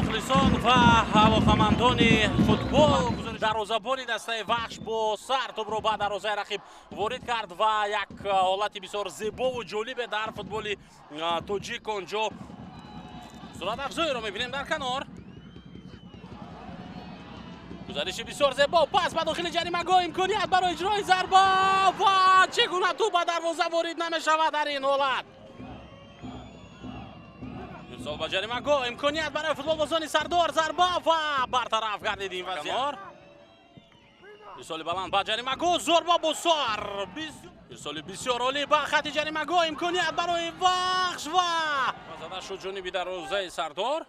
мухлисон ва ҳавохамандони футбол дарвозабони дастаи вахш бо сар тӯбро ба дарвозаи рақиб ворид кард ва як ҳолати бисёр зебову ҷолибе дар футболи тоҷик онҷо суръатафзоиро мебинем дар канор. гузариши бисёр зебо, пас ба дохили ҷаримагоҳ, имконият барои иҷрои зарба ва чӣ гуна тӯб ба дарвоза ворид намешавад дар ин ҳолат. ирсол ба ҷаримагоҳ, имконият барои футболбозони Сардор, зарба ва бартараф гардид ин вазъият. ирсоли баланд ба ҷаримагоҳ, зорба бо сар, ирсоли бисёр олӣ ба хати ҷаримагоҳ, имконият барои вахш ва зада шуд ҷониби дарвозаи Сардор,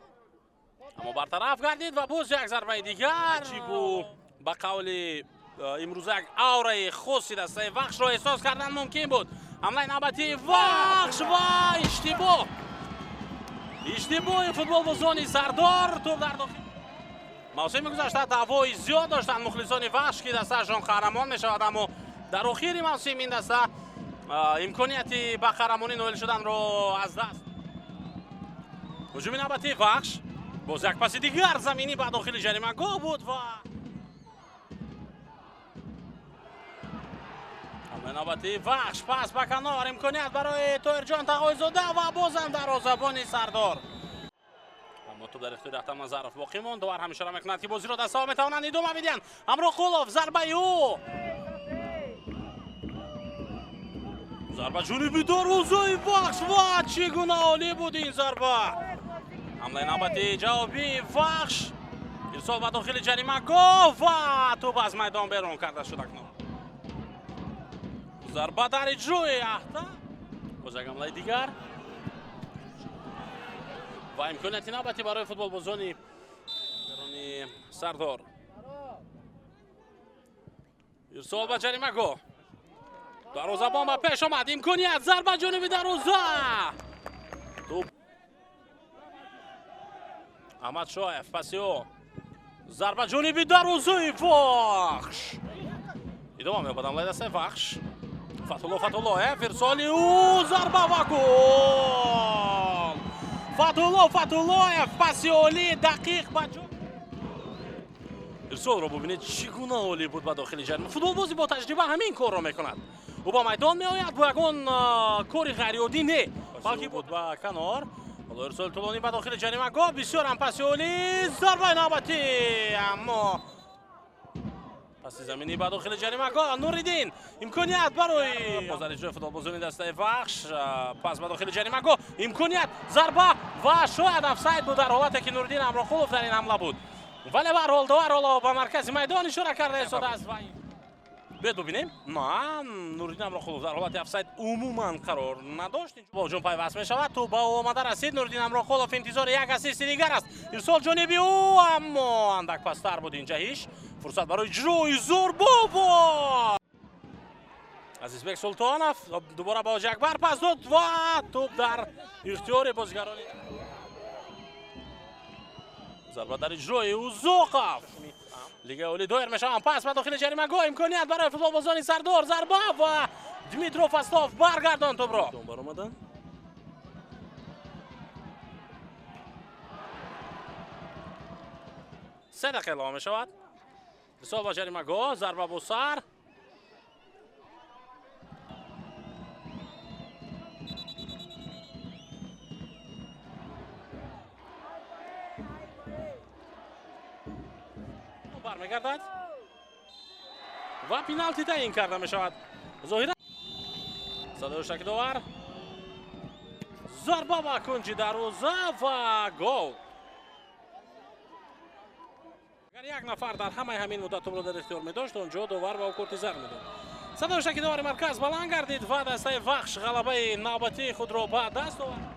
аммо бартараф гардид ва боз як зарбаи дигар. Чибу ба қавли имрӯза як аураи хоси дастаи вахшро эҳсос кардан мумкин буд. ҳамлаи навбатии вахш ва иштибоҳи футболбозони Сардор. тӯб дар дохил мавсими гузашта даъвои зиёд доштанд мухлисони вахш ки дастаашон қаҳрамон мешавад, аммо дар охири мавсим ин даста имконияти ба қаҳрамонӣ ноил шуданро аз даст. ҳуҷуми навбатии вахш, боз як паси дигар заминӣ ба дохили ҷаримагоҳ буд ва ҳамлаи навбатии вахш, пас ба канор, имконият барои Тоҳирҷон Тағоизода ва бозам дарвозабони Сардор. аммо тӯб дар ихтиёри Ахтамазаров боқӣ монд. довар ҳамишора мекунад ки бозиро дастаҳо метавонанд идома бидиҳанд. Амроқулов, зарбаи ӯ, зарба ҷониби дарвозаи вахш ва чӣ гуна олӣ буд ин зарба. ҳамлаи навбатии ҷавобии вахш, ирсол ба дохили ҷаримагоҳ ва тӯб аз майдон берун карда шуд. акнун зарба дар иҷрои Ахтам, боз як ҳамлаи дигар ва имконияти навбатӣ барои футболбозони Сардор. ирсол ба ҷаримагоҳ, дарвозабон ба пеш омад, имконият, зарба ҷониби дарвоза. Аҳмад Шоев, паси ӯ, зарба ҷониби дарвозаи вахш. идома меёбад ҳамлаи дастаи вахш. Фатҳуллоев, ирсоли ӯ, зарба ва гол. Фатҳуллоев, паси олӣ, дақиқ ба ҷо. ирсолро бубинед чӣ гуна олӣ буд ба дохили ҷарима. футболбози бо таҷриба ҳамин корро мекунад. ӯ ба майдон меояд бо ягон кори ғайриоддӣ не, балки буд ба канор. ҳоло ирсоли тӯлонӣ ба дохили ҷаримагоҳ, бисёр ҳам паси олӣ, зарбаи навбатӣ, аммо паси заминӣ ба дохили ҷаримагоҳ. Нуриддин, имконият барои бозар иҷрои футболбозони дастаи вахш, пас ба дохили ҷаримагоҳ, имконият, зарба ва шояд офсайд буд дар ҳолате ки Нуриддин Амроқулов дар ин ҳамла буд. вале ба ҳар ҳол довар ҳоло ба маркази майдон ишора карда истода аст. биёед бубинем. Нуриддин Амроқулов дар ҳолати офсайд умуман қарор надошт. бо ҳуҷум пайваст мешавад. тӯб ба ӯ омада расид. Нуриддин Амроқулов интизори як ассисти дигар аст. ирсол ҷониби ӯ, аммо андак пастар буд ин ҷаҳиш. фурсат барои иҷрои зорба ва Азизбек Султонов дубора ба Ҳоҷиакбар пас дод ва тӯб дар ихтиёри бозигарони. зарба дар иҷрои Узоқов. лигаи олӣ доир мешаванд. пас ба дохили ҷаримагоҳ, имконият барои футболбозони Сардор, зарба ва Дмитров Астов баргардон тӯбро. донбар омаданд. се дақиқа илова мешавад. ирсол ба ҷаримагоҳ, зарба бо сар. бармегардад ва пеналти таъин карда мешавад. зоҳиран садои шакидовар, зарба ба кунҷи дарвоза ва гол. агар як нафар дар ҳамаи ҳамин муддат тӯбро дар ихтиёр медошт, онҷо довар ва курти зар медод. садои шакидовари марказ баланд гардид ва дастаи вахш ғалабаи навбатии худро ба даст овард.